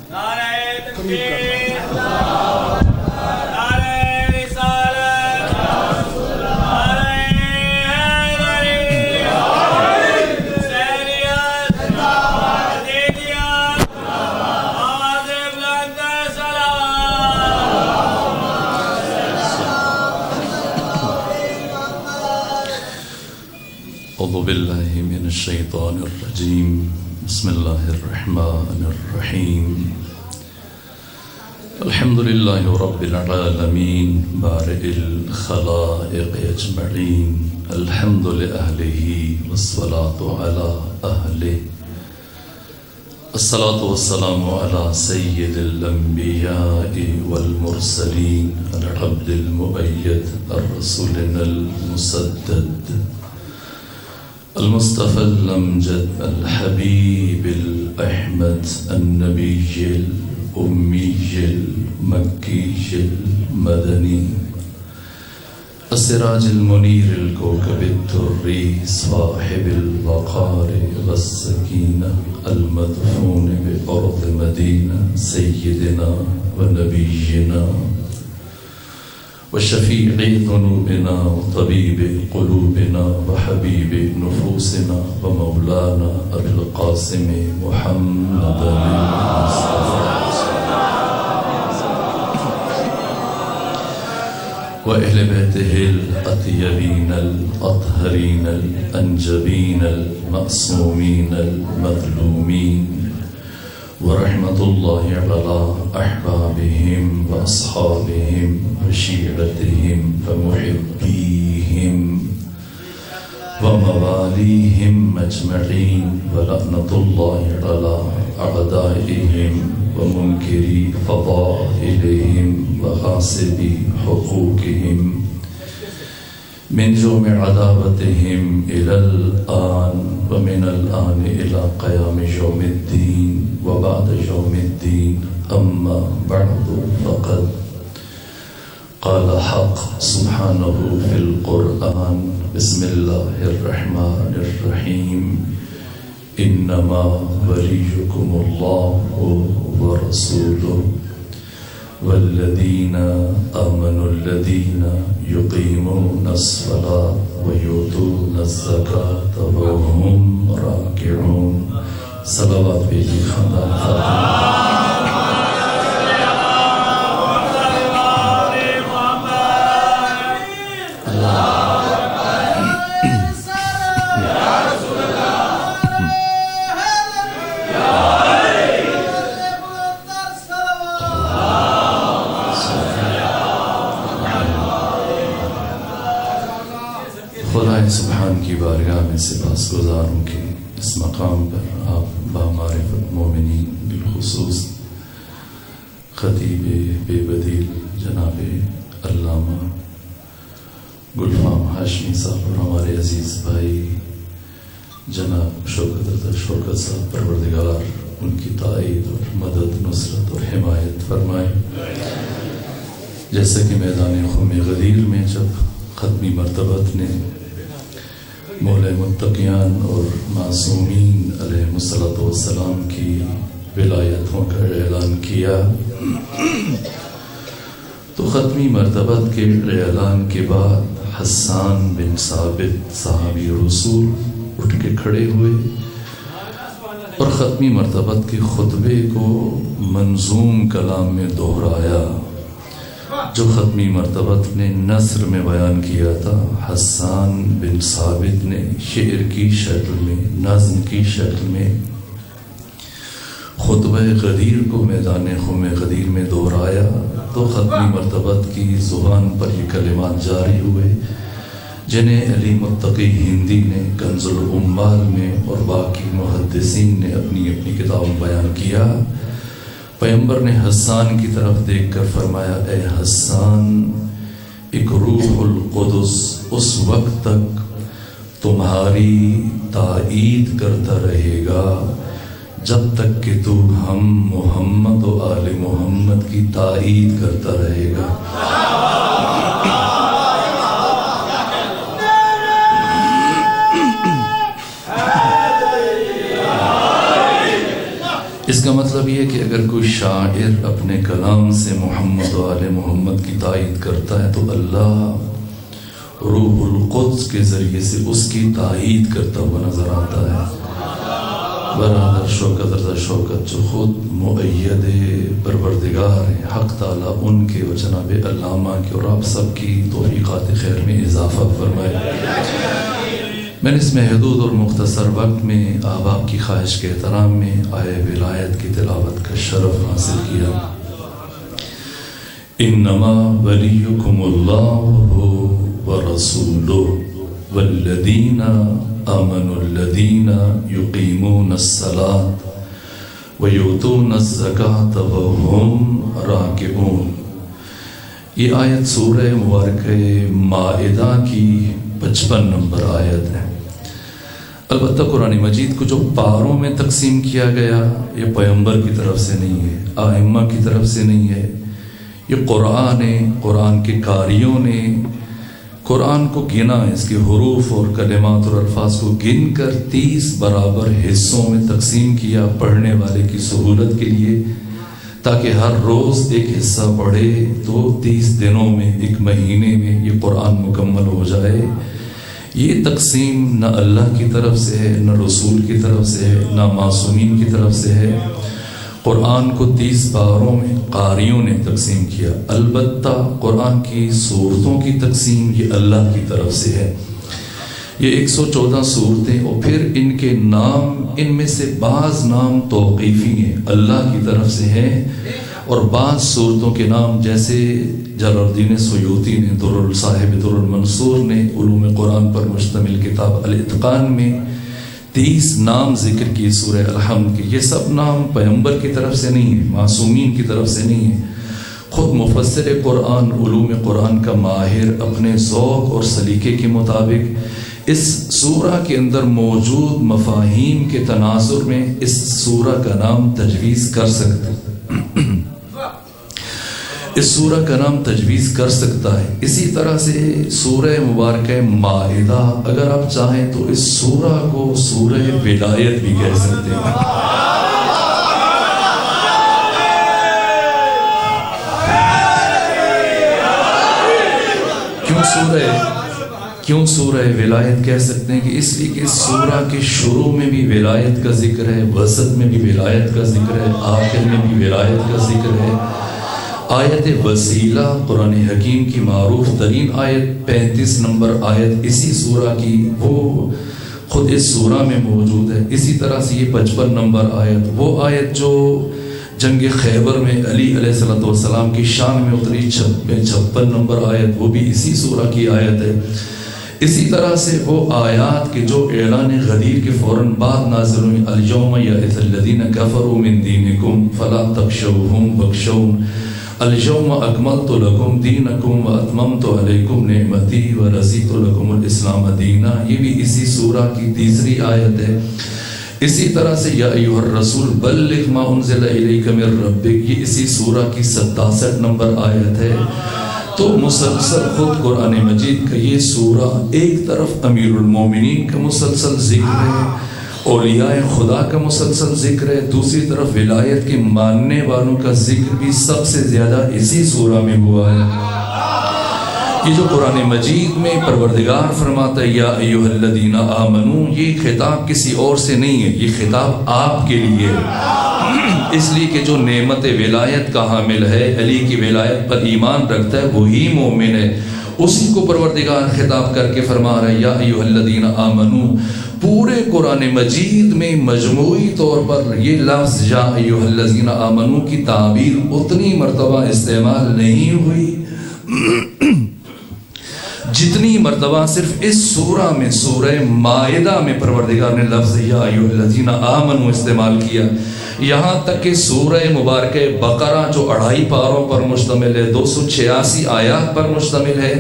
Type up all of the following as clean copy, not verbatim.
أعوذ بالله من الشيطان الرجيم بسم الله الرحمن الرحيم الحمد لله رب العالمين بارئ الخلائق أجمعين الحمد لأهله والصلاة على أهله الصلاة والسلام على سيد الأنبياء والمرسلين العبد المؤيد الرسول المسدد المصطفى الأمجد الحبيب الأحمد النبي الأمي المكي المدني السراج المنير الكوكب الدري صاحب الوقار والسكينة المدفون بأرض مدينة سيدنا ونبينا وشفيع ذنوبنا وطبيب قلوبنا وحبيب نفوسنا ومولانا أبي القاسم محمد المصطفى وأهل بيته الأطيبين الأطهرين الأنجبين المعصومين المظلومين ورحمة الله على أحبابهم وأصحابهم وشيعتهم ومحبيهم ومواليهم أجمعين ولعنة الله على أعدائهم ومنكري فضائلهم وغاصبي حقوقهم من جوم عداوتهم إلى الآن ومن الآن إلى قيام يوم الدين وبعد يوم الدين أما بعد فقد قال حق سبحانه في القرآن بسم الله الرحمن الرحيم إنما وليكم الله ورسوله والذين آمنوا الذين يقيمون الصلاة ويؤتون الزكاة وهم راكعون صلوات بيجي خاندان فاطمة خدائے سبحان کی بارگاہ میں سپاس گزار ہوں کہ اس مقام پر آپ بامعرفت مومنین بالخصوص خطیب بے بدیل جناب علامہ گلفام ہاشمی صاحب اور ہمارے عزیز بھائی جناب شوکت صاحب پروردگار ان کی تائید اور مدد نصرت اور حمایت فرمائے. جیسا کہ میدان خم غدیر میں جب ختمی مرتبت نے مولا متقیان اور معصومین علیہ السلام کی ولایتوں کا اعلان کیا تو ختمی مرتبت کے اعلان کے بعد حسان بن ثابت صحابی رسول اٹھ کے کھڑے ہوئے اور ختمی مرتبت کے خطبے کو منظوم کلام میں دہرایا جو ختمی مرتبت نے نثر میں بیان کیا تھا. حسان بن ثابت نے شعر کی شکل میں نظم کی شکل میں خطبہ غدیر کو میدان خم غدیر میں دہرایا تو ختمی مرتبت کی زبان پر یہ کلمات جاری ہوئے جنہیں علی متقی ہندی نے کنز العمال میں اور باقی محدثین نے اپنی اپنی کتابوں بیان کیا. پیغمبر نے حسان کی طرف دیکھ کر فرمایا اے حسان ایک روح القدس اس وقت تک تمہاری تائید کرتا رہے گا جب تک کہ تو ہم محمد و آل محمد کی تائید کرتا رہے گا. اس کا مطلب یہ ہے کہ اگر کوئی شاعر اپنے کلام سے محمد و آل محمد کی تائید کرتا ہے تو اللہ روح القدس کے ذریعے سے اس کی تائید کرتا ہوا نظر آتا ہے۔ برادر شوکت رضا شوکت جو خود مؤید پروردگار ہیں، حق تعالیٰ ان کے و جناب علامہ کے اور آپ سب کی توفیقات خیر میں اضافہ فرمائے۔ میں نے اس محدود اور مختصر وقت میں احباب کی خواہش کے احترام میں آئے ولایت کی تلاوت کا شرف حاصل کیا۔ انما ولیکم اللہ ورسولہ والذین آمنوا الذین یقیمون الصلاة ویؤتون الزکاة وهم راکعون۔ یہ آیت سورہ مبارکہ مائدہ کی 55 نمبر آیت ہے۔ البتہ قرآن مجید کو جو پاروں میں تقسیم کیا گیا یہ پیغمبر کی طرف سے نہیں ہے، ائمہ کی طرف سے نہیں ہے، یہ قرآن ہے، قرآن کے قاریوں نے قرآن کو گنا، اس کے حروف اور کلمات اور الفاظ کو گن کر 30 برابر حصوں میں تقسیم کیا پڑھنے والے کی سہولت کے لیے، تاکہ ہر روز ایک حصہ پڑھے تو 30 دنوں میں، ایک مہینے میں یہ قرآن مکمل ہو جائے۔ یہ تقسیم نہ اللہ کی طرف سے ہے، نہ رسول کی طرف سے ہے، نہ معصومین کی طرف سے ہے۔ قرآن کو 30 پاروں میں قاریوں نے تقسیم کیا، البتہ قرآن کی سورتوں کی تقسیم یہ اللہ کی طرف سے ہے۔ یہ 114 صورتیں اور پھر ان کے نام، ان میں سے بعض نام توقیفی ہیں، اللہ کی طرف سے ہیں، اور بعض صورتوں کے نام جیسے جلال الدین سیوطی نے صاحب در المنصور نے علوم قرآن پر مشتمل کتاب الاتقان میں 30 نام ذکر کی سورہ الحمد کے، یہ سب نام پیغمبر کی طرف سے نہیں ہیں، معصومین کی طرف سے نہیں ہیں۔ خود مفسر قرآن، علوم قرآن کا ماہر اپنے ذوق اور سلیقے کے مطابق اس سورہ کے اندر موجود مفاہیم کے تناظر میں اس سورہ کا نام تجویز کر سکتا ہے، اس سورہ کا نام تجویز کر سکتا ہے۔ اسی طرح سے سورہ مبارکہ مائدہ، اگر آپ چاہیں تو اس سورہ کو سورہ ولایت بھی کہہ سکتے ہیں۔ کیوں سورہ ولایت کہہ سکتے ہیں؟ کہ اس لیے کہ اس سورہ کے شروع میں بھی ولایت کا ذکر ہے، وسط میں بھی ولایت کا ذکر ہے، آخر میں بھی ولایت کا ذکر ہے۔ آیت وسیلہ قرآن حکیم کی معروف ترین آیت 35 نمبر آیت اسی سورہ کی، وہ خود اس سورہ میں موجود ہے۔ اسی طرح سے یہ 55 نمبر آیت، وہ آیت جو جنگ خیبر میں علی علیہ السلام کی شان میں اتری 56 نمبر آیت، وہ بھی اسی سورہ کی آیت ہے۔ اسی طرح سے وہ آیات کے جو اعلان غدیر کے فوراً بعد نازل ہوئی، الیوم یئس الذین کفروا من دینکم فلا تخشوہم واخشون الیوم اکملت لکم دینکم واتممت علیکم نعمتی ورضیت لکم الاسلام دینا، یہ بھی اسی سورہ کی تیسری آیت ہے۔ اسی طرح سے یا ایھا الرسول بلغ ما انزل الیک من ربک، یہ اسی سورہ کی 67 نمبر آیت ہے۔ تو مسلسل خود قرآن مجید کا یہ سورہ ایک طرف امیر المومنین کا مسلسل ذکر ہے، اولیاء خدا کا مسلسل ذکر ہے، دوسری طرف ولایت کے ماننے والوں کا ذکر بھی سب سے زیادہ اسی سورہ میں ہوا ہے۔ یہ جو قرآن مجید میں پروردگار فرماتا ہے یا ایھا الذین آمنو، یہ خطاب کسی اور سے نہیں ہے، یہ خطاب آپ کے لیے ہے، اس لیے کہ جو نعمت ولایت کا حامل ہے، علی کی ولایت پر ایمان رکھتا ہے، وہی مومن ہے۔ اسی کو پروردگار خطاب کر کے فرما رہا ہے یا ایھا الذین آمنو۔ پورے قرآن مجید میں مجموعی طور پر یہ لفظ یا ایھا الذین آمنو کی تعبیر اتنی مرتبہ استعمال نہیں ہوئی جتنی مرتبہ صرف اس سورہ میں، سورہ مائدہ میں پروردگار نے لفظ یا ایھا الذین آمنو استعمال کیا۔ یہاں تک کہ سورہ مبارکہ بقرہ جو 2.5 پاروں پر مشتمل ہے، 286 آیات پر مشتمل ہے،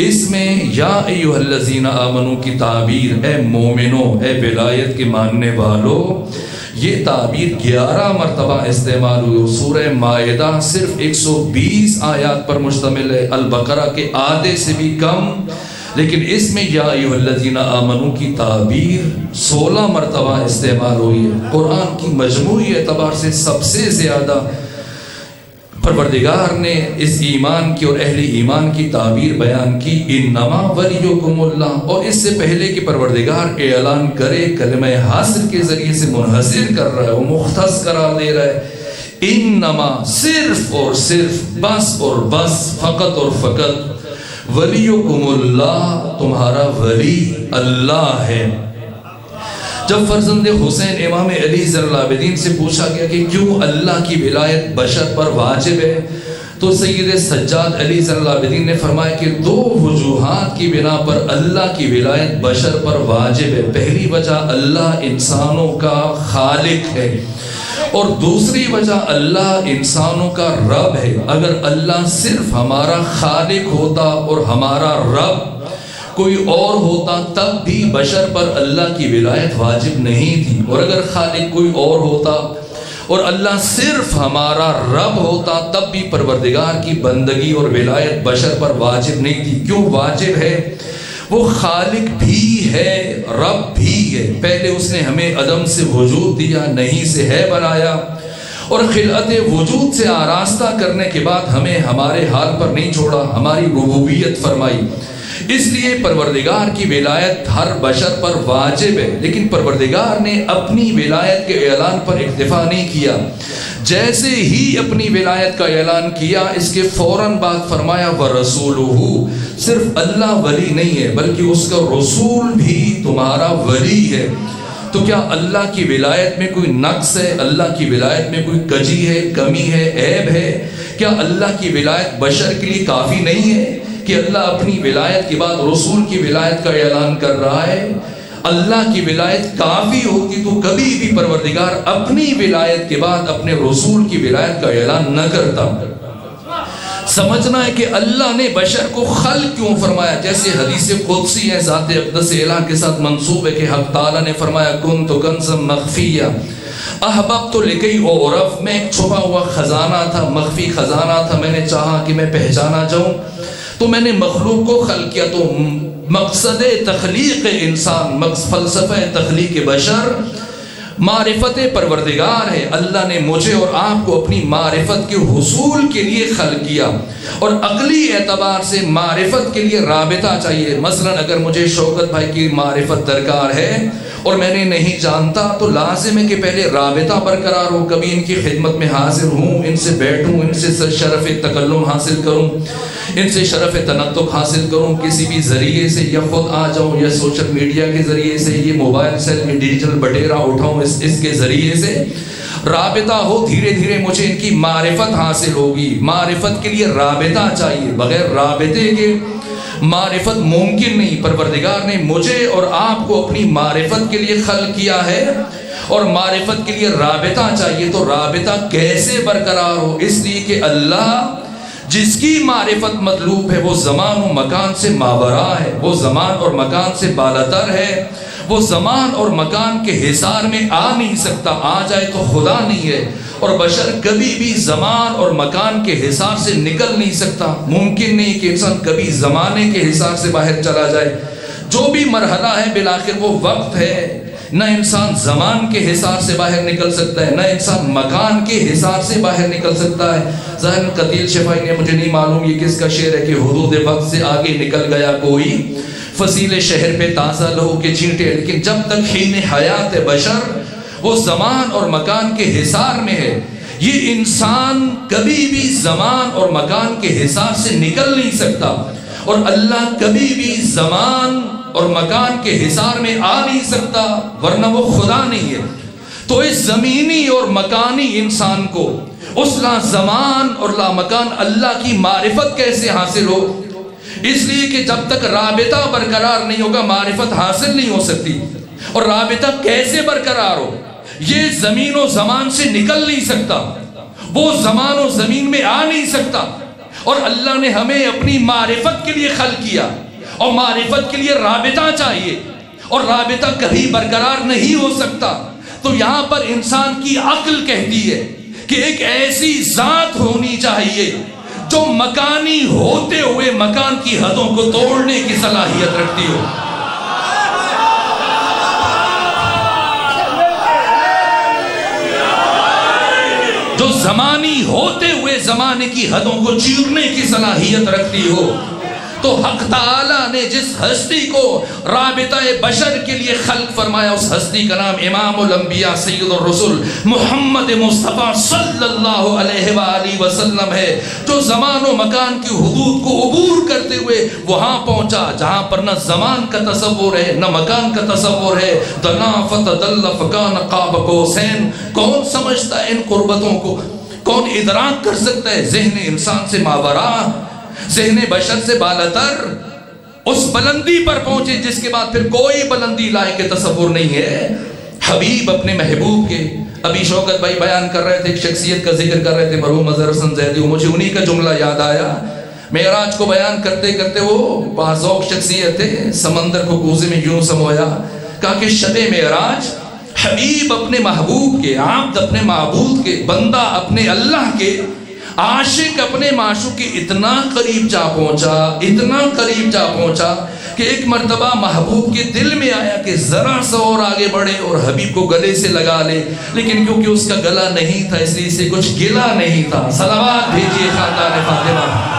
اس میں یا ایھا الذین آمنو کی تعبیر، اے مومنو، اے ولایت کے ماننے والو، یہ تعبیر 11 مرتبہ استعمال ہوئی۔ سورہ مائدہ صرف 120 آیات پر مشتمل ہے، البقرہ کے آدھے سے بھی کم لیکن اس میں یا ایھا الذین آمنوا کی تعبیر 16 مرتبہ استعمال ہوئی ہے۔ قرآن کی مجموعی اعتبار سے سب سے زیادہ پروردگار نے اس ایمان کی اور اہل ایمان کی تعبیر بیان کی، انما ولیکم اللہ، اور اس سے پہلے کہ پروردگار اعلان کرے کلمہ حاصل کے ذریعے سے منحصر کر رہا ہے، وہ مختص قرار دے رہا ہے، انما صرف اور صرف، بس اور بس، فقط اور فقط، ولیکم اللہ، تمہارا ولی اللہ ہے۔ جب فرزند حسین امام علی زین العابدین سے پوچھا گیا کہ کیوں اللہ کی ولایت بشر پر واجب ہے، تو سید سجاد علی زین العابدین نے فرمایا کہ 2 وجوہات کی بنا پر اللہ کی ولایت بشر پر واجب ہے۔ پہلی وجہ اللہ انسانوں کا خالق ہے، اور دوسری وجہ اللہ انسانوں کا رب ہے۔ اگر اللہ صرف ہمارا خالق ہوتا اور ہمارا رب کوئی اور ہوتا تب بھی بشر پر اللہ کی ولایت واجب نہیں تھی، اور اگر خالق کوئی اور ہوتا اور اللہ صرف ہمارا رب ہوتا تب بھی پروردگار کی بندگی اور ولایت بشر پر واجب نہیں تھی۔ کیوں واجب ہے؟ وہ خالق بھی ہے، رب بھی ہے۔ پہلے اس نے ہمیں عدم سے وجود دیا، نہیں سے ہے بنایا، اور خلعت وجود سے آراستہ کرنے کے بعد ہمیں ہمارے حال پر نہیں چھوڑا، ہماری ربوبیت فرمائی۔ اس لیے پروردگار کی ولایت ہر بشر پر واجب ہے، لیکن پروردگار نے اپنی ولایت کے اعلان پر اکتفا نہیں کیا۔ جیسے ہی اپنی ولایت کا اعلان کیا، اس کے فوراً بعد فرمایا وَرَسُولُهُ، صرف اللہ ولی نہیں ہے بلکہ اس کا رسول بھی تمہارا ولی ہے۔ تو کیا اللہ کی ولایت میں کوئی نقص ہے؟ اللہ کی ولایت میں کوئی کجی ہے، کمی ہے، عیب ہے؟ کیا اللہ کی ولایت بشر کے لیے کافی نہیں ہے کہ اللہ اپنی ولایت کے بعد رسول کی ولایت کا اعلان کر رہا ہے؟ اللہ کی ولایت کافی ہوتی تو کبھی بھی پروردگار اپنی ولایت کے بعد اپنے رسول کی ولایت کا اعلان نہ کرتا۔ سمجھنا ہے کہ اللہ نے بشر کو خلق کیوں فرمایا، جیسے حدیث قدسی ہے، ذات اقدس الہ کے ساتھ منسوب ہے کہ حق تعالیٰ نے فرمایا کنت کنزا مخفیہ احببت لکی اعرف، میں ایک چھپا ہوا خزانہ تھا، مخفی خزانہ تھا، میں نے چاہا کہ میں پہچانا جاؤں تو میں نے مخلوق کو خلق کیا۔ تو مقصد تخلیق انسان، فلسفہ تخلیق بشر معرفت پروردگار ہے۔ اللہ نے مجھے اور آپ کو اپنی معرفت کے حصول کے لیے خلق کیا، اور عقلی اعتبار سے معرفت کے لیے رابطہ چاہیے۔ مثلا اگر مجھے شوکت بھائی کی معرفت درکار ہے اور میں نے نہیں جانتا تو لازم ہے کہ پہلے رابطہ برقرار ہو، کبھی ان کی خدمت میں حاضر ہوں، ان سے بیٹھوں، ان سے شرف تکلم حاصل کروں، ان سے شرف تنطق حاصل کروں، کسی بھی ذریعے سے، یا خود آ جاؤں، یا سوشل میڈیا کے ذریعے سے، یہ موبائل سے ڈیجیٹل بٹیرا اٹھاؤں، اس کے ذریعے سے رابطہ ہو، دھیرے دھیرے مجھے ان کی معرفت حاصل ہوگی۔ معرفت کے لیے رابطہ چاہیے، بغیر رابطے کے معرفت ممکن نہیں۔ پروردگار نے مجھے اور آپ کو اپنی معرفت کے لیے خلق کیا ہے، اور معرفت کے لیے رابطہ چاہیے۔ تو رابطہ کیسے برقرار ہو؟ اس لیے کہ اللہ جس کی معرفت مطلوب ہے وہ زمان و مکان سے ماورا ہے، وہ زمان اور مکان سے بالاتر ہے، وہ زمان اور مکان کے حصار میں آ نہیں سکتا، آ جائے تو خدا نہیں ہے، اور بشر کبھی بھی زمان اور مکان کے حصار سے نکل نہیں سکتا۔ ممکن نہیں کہ انسان کبھی زمانے کے حصار سے باہر چلا جائے۔ جو بھی مرحلہ ہے بالآخر وہ وقت ہے، نہ انسان زمان کے حصار سے باہر نکل سکتا ہے، نہ انسان مکان کے حصار سے باہر نکل سکتا ہے۔ ظاہر قتیل شفائی نے، مجھے نہیں معلوم یہ کس کا شعر ہے، کہ حدود وقت سے آگے نکل گیا کوئی، فصیل شہر پہ تازہ لہو کے چھینٹے، لیکن جب تک حین حیات بشر وہ زمان اور مکان کے حصار میں ہے۔ یہ انسان کبھی بھی زمان اور مکان کے حصار سے نکل نہیں سکتا، اور اللہ کبھی بھی زمان اور مکان کے حصار میں آ نہیں سکتا، ورنہ وہ خدا نہیں ہے۔ تو اس زمینی اور مکانی انسان کو اس لا زمان اور لا مکان اللہ کی معرفت کیسے حاصل ہو؟ اس لیے کہ جب تک رابطہ برقرار نہیں ہوگا معرفت حاصل نہیں ہو سکتی۔ اور رابطہ کیسے برقرار ہو؟ یہ زمین و زمان سے نکل نہیں سکتا، وہ زمان و زمین میں آ نہیں سکتا، اور اللہ نے ہمیں اپنی معرفت کے لیے خلق کیا، اور معرفت کے لیے رابطہ چاہیے، اور رابطہ کبھی برقرار نہیں ہو سکتا۔ تو یہاں پر انسان کی عقل کہتی ہے کہ ایک ایسی ذات ہونی چاہیے جو مکانی ہوتے ہوئے مکان کی حدوں کو توڑنے کی صلاحیت رکھتی ہو، جو زمانی ہوتے ہوئے زمانے کی حدوں کو چیرنے کی صلاحیت رکھتی ہو، تو حق تعالیٰ نے جس ہستی کو رابطہ بشر کے لیے خلق فرمایا، اس ہستی کا نام امام الانبیاء سید الرسل محمد مصطفیٰ صلی اللہ علیہ وآلہ وسلم ہے، جو زمان و مکان کی حدود کو عبور کرتے ہوئے وہاں پہنچا جہاں پر نہ زمان کا تصور ہے نہ مکان کا تصور ہے۔ دنا فتدل فکان قاب قوسین، کون سمجھتا ہے ان قربتوں کو؟ کون ادراک کر سکتا ہے؟ ذہن انسان سے ماورا، ذہن بشر سے بالاتر، اس بلندی پر پہنچے جس کے بعد پھر کوئی بلندی لائق کے تصور نہیں ہے۔ حبیب اپنے محبوب کے، ابھی شوکت بھائی بیان کر رہے تھے، ایک شخصیت کا ذکر کر رہے تھے مرحوم اظہر حسن زیدی، مجھے انہی کا جملہ یاد آیا۔ معراج کو بیان کرتے کرتے وہ باذوق شخصیت تھے، سمندر کو کوزے میں یوں سمویا، کہا کہ شب معراج حبیب اپنے محبوب کے، عبد اپنے معبود کے، بندہ اپنے اللہ کے، عاشق اپنے معشوق کے اتنا قریب جا پہنچا، اتنا قریب جا پہنچا کہ ایک مرتبہ محبوب کے دل میں آیا کہ ذرا سا اور آگے بڑھے اور حبیب کو گلے سے لگا لے، لیکن کیونکہ اس کا گلا نہیں تھا اس لیے اسے کچھ گلا نہیں تھا۔ صلوات بھیجیے خاندان فاطمہ۔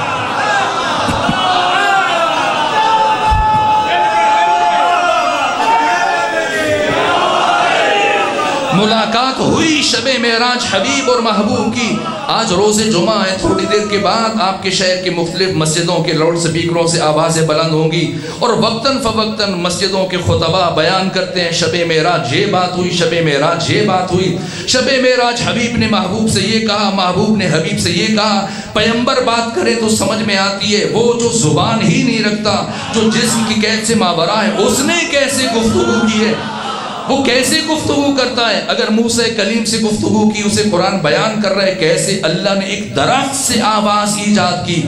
ملاقات ہوئی شب معراج حبیب اور محبوب کی۔ آج روز جمعہ ہے، تھوڑی دیر کے بعد آپ کے شہر کی مختلف مسجدوں کے لاؤڈ سپیکروں سے آوازیں بلند ہوں گی اور وقتاً فوقتاً مسجدوں کے خطباء بیان کرتے ہیں شب معراج یہ بات ہوئی، شب معراج یہ بات ہوئی، شب معراج حبیب نے محبوب سے یہ کہا، محبوب نے حبیب سے یہ کہا۔ پیغمبر بات کرے تو سمجھ میں آتی ہے، وہ جو زبان ہی نہیں رکھتا، جو جسم کی قید سے ماورا ہے، اس نے کیسے گفتگو کی ہے، وہ کیسے گفتگو کرتا ہے؟ اگر موسیٰ کلیم سے گفتگو کی، اسے قرآن بیان کر رہا ہے کیسے اللہ نے ایک درخت سے آواز ایجاد کی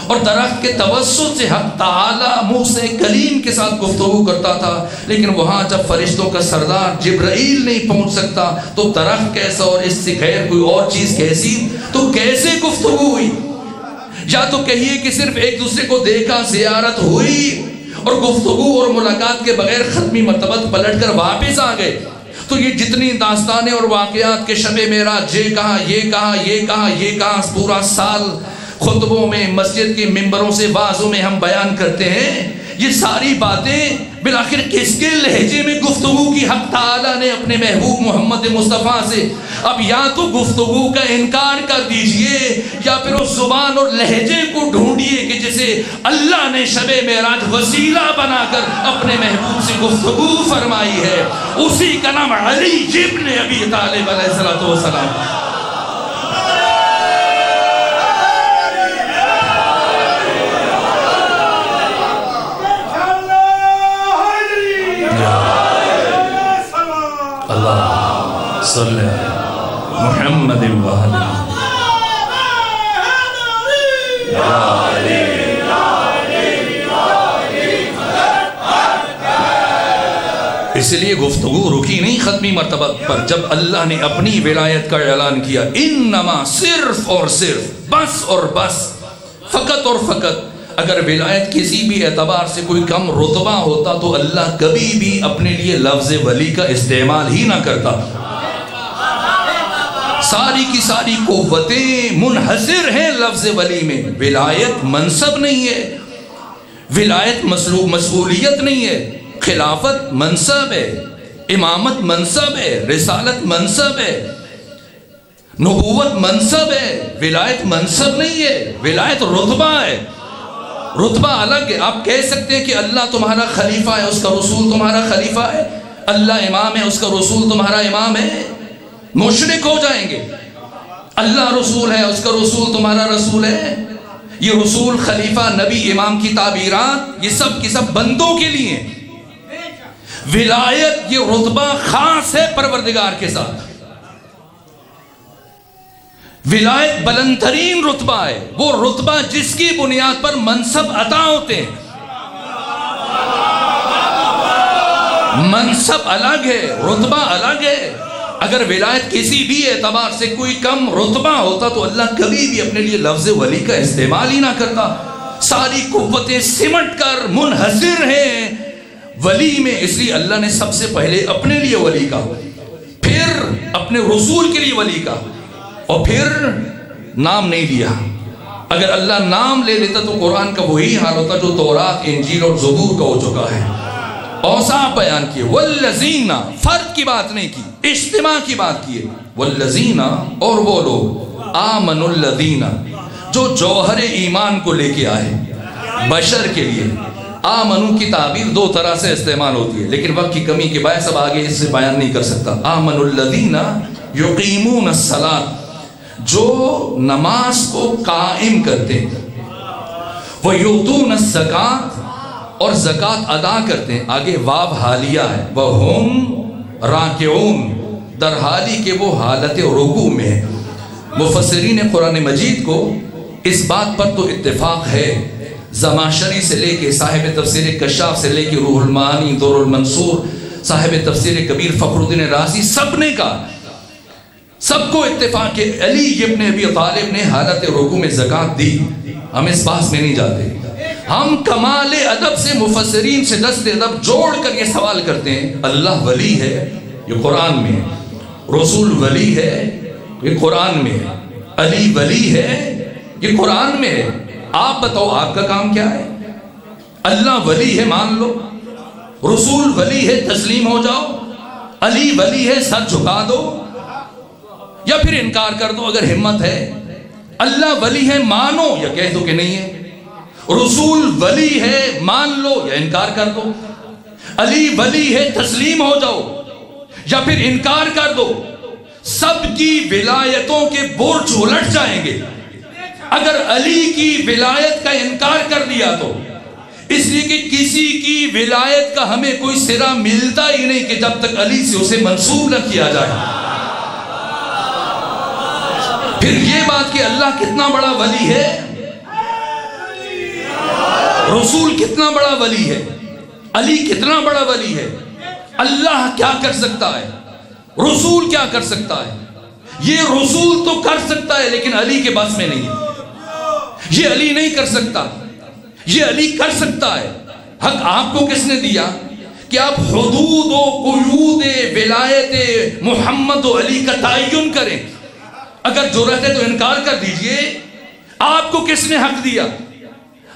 اور درخت کے توسط سے حق تعالیٰ موسیٰ کلیم کے ساتھ گفتگو کرتا تھا، لیکن وہاں جب فرشتوں کا سردار جبرائیل نہیں پہنچ سکتا تو درخت کیسا اور اس سے غیر کوئی اور چیز کیسی؟ تو کیسے گفتگو ہوئی؟ یا تو کہیے کہ صرف ایک دوسرے کو دیکھا، زیارت ہوئی اور گفتگو اور ملاقات کے بغیر ختمی مرتبہ پلٹ کر واپس آ گئے۔ تو یہ جتنی داستانیں اور واقعات کے شب معراج یہ کہا، یہ کہا، یہ کہا، یہ کہا، پورا سال خطبوں میں، مسجد کے ممبروں سے، وعظوں میں ہم بیان کرتے ہیں، یہ ساری باتیں بالآخر کس کے لہجے میں گفتگو کی حق تعالیٰ نے اپنے محبوب محمد مصطفیٰ سے؟ اب یا تو گفتگو کا انکار کر دیجئے یا پھر اس زبان اور لہجے کو ڈھونڈیے کہ جسے اللہ نے شب معراج وسیلہ بنا کر اپنے محبوب سے گفتگو فرمائی ہے، اسی کا نام علی ابن ابی طالب علیہ السلام۔ اللہ صلی اللہ محمد وآلہ اس لیے گفتگو رکی نہیں ختمی مرتبہ پر جب اللہ نے اپنی ولایت کا اعلان کیا، انما صرف اور صرف، بس اور بس، فقط اور فقط۔ اگر ولایت کسی بھی اعتبار سے کوئی کم رتبہ ہوتا تو اللہ کبھی بھی اپنے لیے لفظ ولی کا استعمال ہی نہ کرتا۔ ساری کی ساری قوتیں منحصر ہیں لفظ ولی میں۔ ولایت منصب نہیں ہے، ولایت مسئولیت نہیں ہے، خلافت منصب ہے، امامت منصب ہے، رسالت منصب ہے، نبوت منصب ہے، ولایت منصب نہیں ہے، ولایت رتبہ ہے، رتبہ الگ ہے۔ آپ کہہ سکتے ہیں کہ اللہ تمہارا خلیفہ ہے، اس کا رسول تمہارا خلیفہ ہے، اللہ امام ہے، اس کا رسول تمہارا امام ہے، مشرک ہو جائیں گے۔ اللہ رسول ہے، اس کا رسول تمہارا رسول ہے، یہ رسول، خلیفہ، نبی، امام کی تعبیرات یہ سب کی سب بندوں کے لیے ہیں۔ ولایت یہ رتبہ خاص ہے پروردگار کے ساتھ۔ ولایت بلند ترین رتبہ ہے، وہ رتبہ جس کی بنیاد پر منصب عطا ہوتے ہیں۔ منصب الگ ہے، رتبہ الگ ہے، اگر ولایت کسی بھی اعتبار سے کوئی کم رتبہ ہوتا تو اللہ کبھی بھی اپنے لیے لفظ ولی کا استعمال ہی نہ کرتا. ساری قوتیں سمٹ کر منحصر ہیں ولی میں، اس لیے اللہ نے سب سے پہلے اپنے لیے ولی کا، پھر اپنے رسول کے لیے ولی کا، اور پھر نام نہیں لیا. اگر اللہ نام لے لیتا تو قرآن کا وہی حال ہوتا جو تورات، انجیل اور زبور کا ہو چکا ہے. اوصاف بیان کیے، والذین، فرد کی بات نہیں کی، اجتماع کی بات کی ہے. والذین، اور وہ لوگ، آمنوا الذین، جو جوہر ایمان کو لے کے آئے. بشر کے لیے آمنو کی تعبیر دو طرح سے استعمال ہوتی ہے، لیکن وقت کی کمی کے باعث اب آگے اس سے بیان نہیں کر سکتا. آمنوا الذین یقیمون الصلاۃ، جو نماز کو قائم کرتے ہیں، ویؤتون الزکاۃ، اور زکوٰۃ ادا کرتے ہیں. آگے واو حالیہ ہے، وَهُمْ راکعون، در حالی کہ وہ حالت رکوع میں ہے. مفسرین قرآن مجید کو اس بات پر تو اتفاق ہے، زمخشری سے لے کے صاحب تفسیر کشاف سے لے کے روح المعانی، دور المنصور، صاحب تفسیر کبیر فخر الدین رازی، سب نے کہا، سب کو اتفاق کہ علی ابن ابی طالب نے حالت رکوع میں زکوٰۃ دی. ہم اس بحث میں نہیں جاتے. ہم کمال ادب سے مفسرین سے دست ادب جوڑ کر یہ سوال کرتے ہیں، اللہ ولی ہے، یہ قرآن میں ہے. رسول ولی ہے، یہ قرآن میں ہے. علی ولی ہے، یہ قرآن میں ہے. آپ بتاؤ آپ کا کام کیا ہے؟ اللہ ولی ہے مان لو، رسول ولی ہے تسلیم ہو جاؤ، علی ولی ہے سر جھکا دو، یا پھر انکار کر دو اگر ہمت ہے. اللہ ولی ہے مانو یا کہہ دو کہ نہیں ہے. رسول ولی ہے مان لو یا انکار کر دو. علی ولی ہے تسلیم ہو جاؤ یا پھر انکار کر دو. سب کی ولایتوں کے برج الٹ جائیں گے اگر علی کی ولایت کا انکار کر دیا تو، اس لیے کہ کسی کی ولایت کا ہمیں کوئی سرا ملتا ہی نہیں کہ جب تک علی سے اسے منسوب نہ کیا جائے. پھر یہ بات کہ اللہ کتنا بڑا ولی ہے، رسول کتنا بڑا ولی ہے، علی کتنا بڑا ولی ہے، اللہ کیا کر سکتا ہے، رسول کیا کر سکتا ہے. یہ رسول تو کر سکتا ہے لیکن علی کے بس میں نہیں ہے. یہ علی نہیں کر سکتا، یہ علی کر سکتا ہے. حق آپ کو کس نے دیا کہ آپ حدود و قیود ولایت محمد و علی کا تعین کریں؟ اگر جرأت ہے تو انکار کر دیجئے. آپ کو کس نے حق دیا؟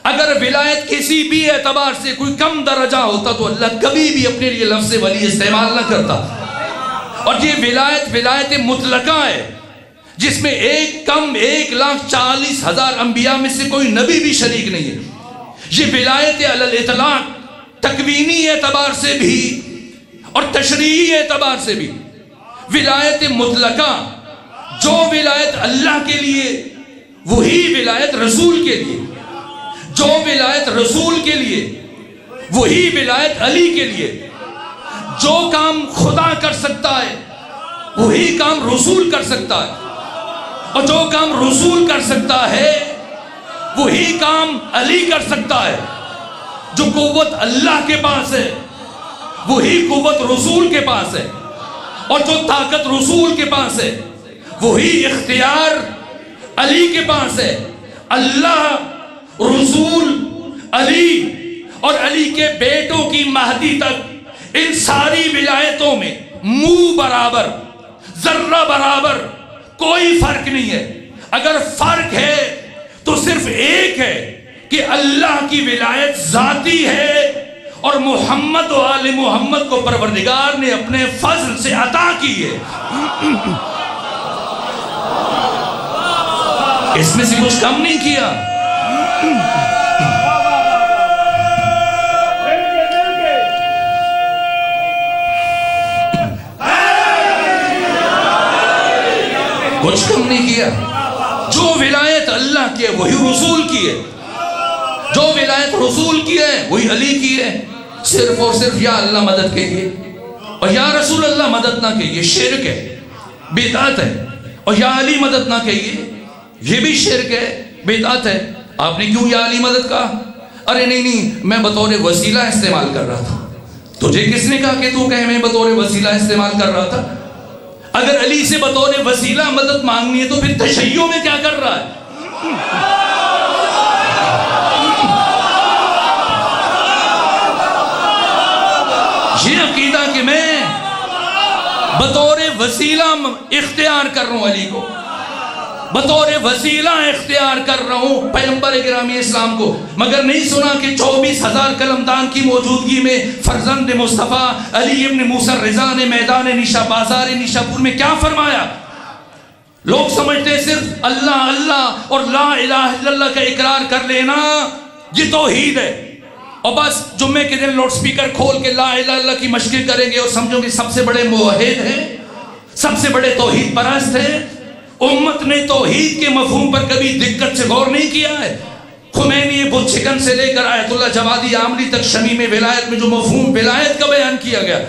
اگر ولایت کسی بھی اعتبار سے کوئی کم درجہ ہوتا تو اللہ کبھی بھی اپنے لیے لفظ ولی استعمال نہ کرتا. اور یہ ولایت مطلقہ ہے جس میں ایک کم 1,40,000 انبیاء میں سے کوئی نبی بھی شریک نہیں ہے. یہ ولایت علی الاطلاق تکوینی اعتبار سے بھی اور تشریعی اعتبار سے بھی ولایت مطلقہ. جو ولایت اللہ کے لیے وہی ولایت رسول کے لیے، جو ولایت رسول کے لیے وہی ولایت علی کے لیے. جو کام خدا کر سکتا ہے وہی کام رسول کر سکتا ہے، اور جو کام رسول کر سکتا ہے وہی کام علی کر سکتا ہے. جو قوت اللہ کے پاس ہے وہی قوت رسول کے پاس ہے، اور جو طاقت رسول کے پاس ہے وہی اختیار علی کے پاس ہے. اللہ، رسول، علی اور علی کے بیٹوں کی مہدی تک ان ساری ولایتوں میں منہ برابر، ذرہ برابر کوئی فرق نہیں ہے. اگر فرق ہے تو صرف ایک ہے کہ اللہ کی ولایت ذاتی ہے اور محمد و آل محمد کو پروردگار نے اپنے فضل سے عطا کی ہے. اس میں سے کچھ کم نہیں کیا. کچھ کم نہیں کیا. جو ولایت اللہ کی ہے وہی رسول کی ہے، جو ولایت رسول کی ہے وہی علی کی ہے. صرف اور صرف یا اللہ مدد کہیے اور یا رسول اللہ مدد نہ کہیے، شرک ہے، بدعت ہے. اور یا علی مدد نہ کہیے، یہ بھی شرک ہے، بدعت ہے. آپ نے کیوں یا علی مدد کہا؟ ارے نہیں میں بطور وسیلہ استعمال کر رہا تھا. تجھے کس نے کہا کہ تو کہے میں بطور وسیلہ استعمال کر رہا تھا؟ اگر علی سے بطور وسیلہ مدد مانگنی ہے تو پھر تشیع میں کیا کر رہا ہے؟ یہ عقیدہ کہ میں بطور وسیلہ اختیار کر رہا ہوں علی کو، بطور وسیلہ اختیار کر رہا ہوں پیغمبر گرامی اسلام کو، مگر نہیں سنا کہ 24,000 قلمدان کی موجودگی میں فرزند مصطفیٰ علی ابن موسیٰ الرضا نے میدان بازار نیشاپور میں کیا فرمایا؟ لوگ سمجھتے ہیں صرف اللہ اللہ اور لا الہ الا اللہ کا اقرار کر لینا یہ توحید ہے، اور بس جمعے کے دن لاؤڈ سپیکر کھول کے لا الہ الا اللہ کی مشقیں کریں گے اور سمجھو کہ سب سے بڑے موحد ہیں، سب سے بڑے توحید پرست ہیں۔ امت نے توحید کے مفہوم پر کبھی دقت سے غور نہیں کیا ہے۔ خمینی بت چکن سے لے کر آیت اللہ جوادی عاملی تک شمیم ولایت میں جو مفہوم ولایت کا بیان کیا گیا،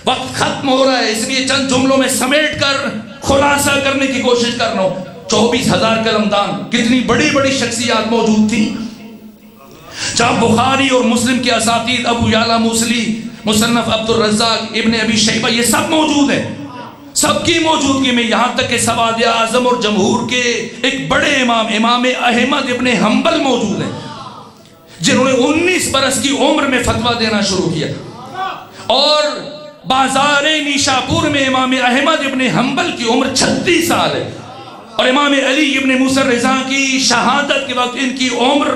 وقت ختم ہو رہا ہے، اس لیے چند جملوں میں سمیٹ کر خلاصہ کرنے کی کوشش کر رہا ہوں۔ 24,000 قلمدان، کتنی بڑی بڑی شخصیات موجود تھیں، جہاں بخاری اور مسلم کے اساتید ابو یعلا موصلی، مصنف عبد الرزاق، ابن ابی شیبہ، یہ سب موجود ہیں۔ سب کی موجودگی میں یہاں تک کہ سواد اعظم اور جمہور کے ایک بڑے امام احمد ابن حنبل موجود ہیں، جنہوں نے 19 برس کی عمر میں فتویٰ دینا شروع کیا، اور بازار نیشاپور میں امام احمد ابن حنبل کی عمر 36 سال ہے، اور امام علی ابن موسیٰ الرضا کی شہادت کے وقت ان کی عمر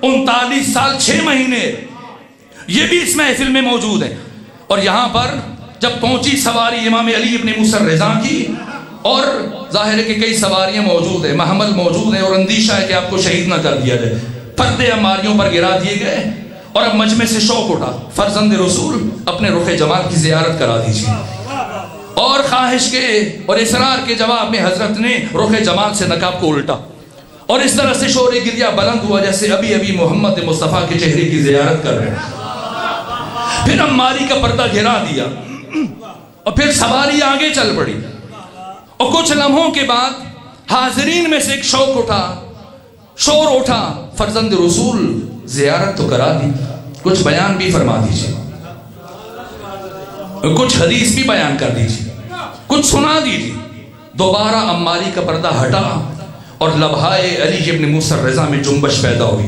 39 سال 6 مہینے، یہ بھی اس محفل میں موجود ہیں۔ اور یہاں پر جب پہنچی سواری امام علی ابن موسیٰ الرضا کی، اور ظاہر ہے کہ کئی سواریاں موجود ہیں، محمل موجود ہیں، اور اندیشہ ہے کہ آپ کو شہید نہ کر دیا جائے، پردے عماریوں پر گرا دیے گئے، اور اب مجمع سے شوق اٹھا، فرزند رسول اپنے رخ جمال کی زیارت کرا دیجیے، اور خواہش کے اور اصرار کے جواب میں حضرت نے رخ جمال سے نقاب کو الٹا، اور اس طرح سے شور گریہ بلند ہوا جیسے ابھی ابھی محمد مصطفیٰ کے چہرے کی زیارت کر رہے ہیں۔ پھر عماری کا پردہ گرا دیا، اور پھر سواری آگے چل پڑی، اور کچھ لمحوں کے بعد حاضرین میں سے ایک شور اٹھا، فرزند رسول زیارت تو کرا دی، کچھ بیان بھی فرما دیجیے، کچھ حدیث بھی بیان کر دیجیے، کچھ سنا دیجیے۔ دوبارہ عماری کا پردہ ہٹا، اور لبہائے علی ابن موسیٰ الرضا میں جنبش پیدا ہوئی،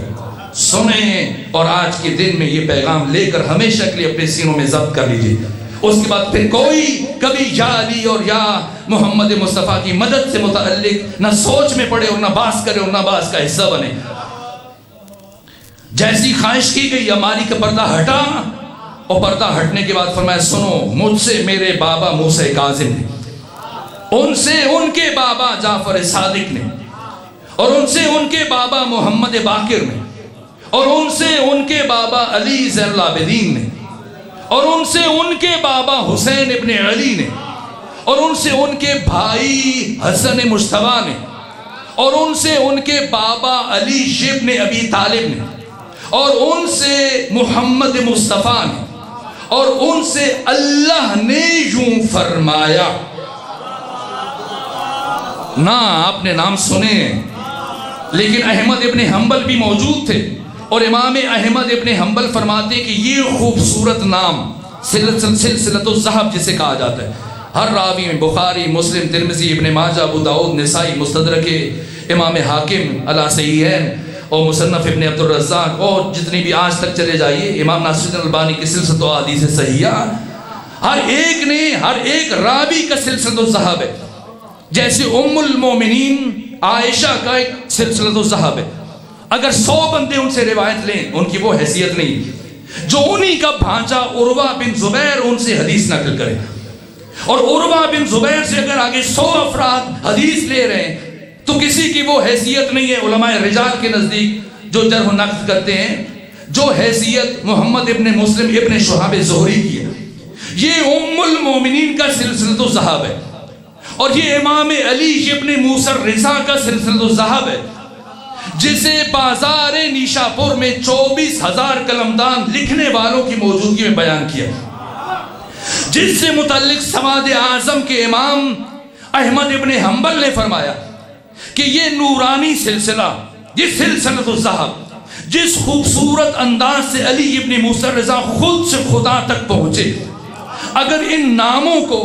سنیں اور آج کے دن میں یہ پیغام لے کر ہمیشہ کے لیے اپنے سینوں میں ضبط کر لیجیے۔ اس کے بعد پھر کوئی کبھی یا علی اور یا محمد مصطفیٰ کی مدد سے متعلق نہ سوچ میں پڑے اور نہ باس کرے اور نہ باس کا حصہ بنے۔ جیسی خواہش کی گئی عماری کا پردہ ہٹا، اور پردہ ہٹنے کے بعد فرمایا سنو، مجھ سے میرے بابا موسیٰ کاظم نے، ان سے ان کے بابا جعفر صادق نے، اور ان سے ان کے بابا محمد باقر نے، اور ان سے ان کے بابا علی زین العابدین نے، اور ان سے ان کے بابا حسین ابن علی نے، اور ان سے ان کے بھائی حسن مجتبیٰ نے، اور ان سے ان کے بابا علی ابن ابی طالب نے، اور ان سے محمد مصطفیٰ نے، اور ان سے اللہ نے یوں فرمایا۔ نہ آپ نے نام سنے، لیکن احمد ابن حنبل بھی موجود تھے، اور امام احمد ابن حنبل فرماتے ہیں کہ یہ خوبصورت نام سلسلۃ الذہب جسے کہا جاتا ہے، ہر راوی میں بخاری، مسلم، ترمذی، ابن ماجہ، ابو داؤد، نسائی، مستدرک امام حاکم علی صحیحین، اور مصنف ابن عبد الرزاق، اور جتنی بھی آج تک چلے جائیے امام ناصر الدین البانی کی سلسلۃ احادیث صحیحہ، ہر ایک راوی کا سلسلۃ الذہب ہے۔ جیسے ام المومنین عائشہ کا ایک سلسلۃ الذہب ہے، اگر 100 بندے ان سے روایت لیں ان کی وہ حیثیت نہیں جو انہی کا بھانجا عروہ بن زبیر ان سے حدیث نقل کرے، اور عروہ بن زبیر سے اگر آگے 100 افراد حدیث لے رہے ہیں تو کسی کی وہ حیثیت نہیں ہے علماء رجال کے نزدیک جو جرح و نقد کرتے ہیں، جو حیثیت محمد ابن مسلم ابن شہاب زہری کی ہے۔ یہ ام المومنین کا سلسلۃ الذہب ہے، اور یہ امام علی ابن موسیٰ الرضا کا سلسلۃ الذہب ہے، جسے بازار نیشاپور میں 24,000 قلمدان لکھنے والوں کی موجودگی میں بیان کیا، جس سے متعلق سواد اعظم کے امام احمد ابن حنبل نے فرمایا کہ یہ نورانی سلسلہ، یہ سلسلۃ الذہب جس خوبصورت انداز سے علی ابن موسیٰ الرضا خود سے خدا تک پہنچے، اگر ان ناموں کو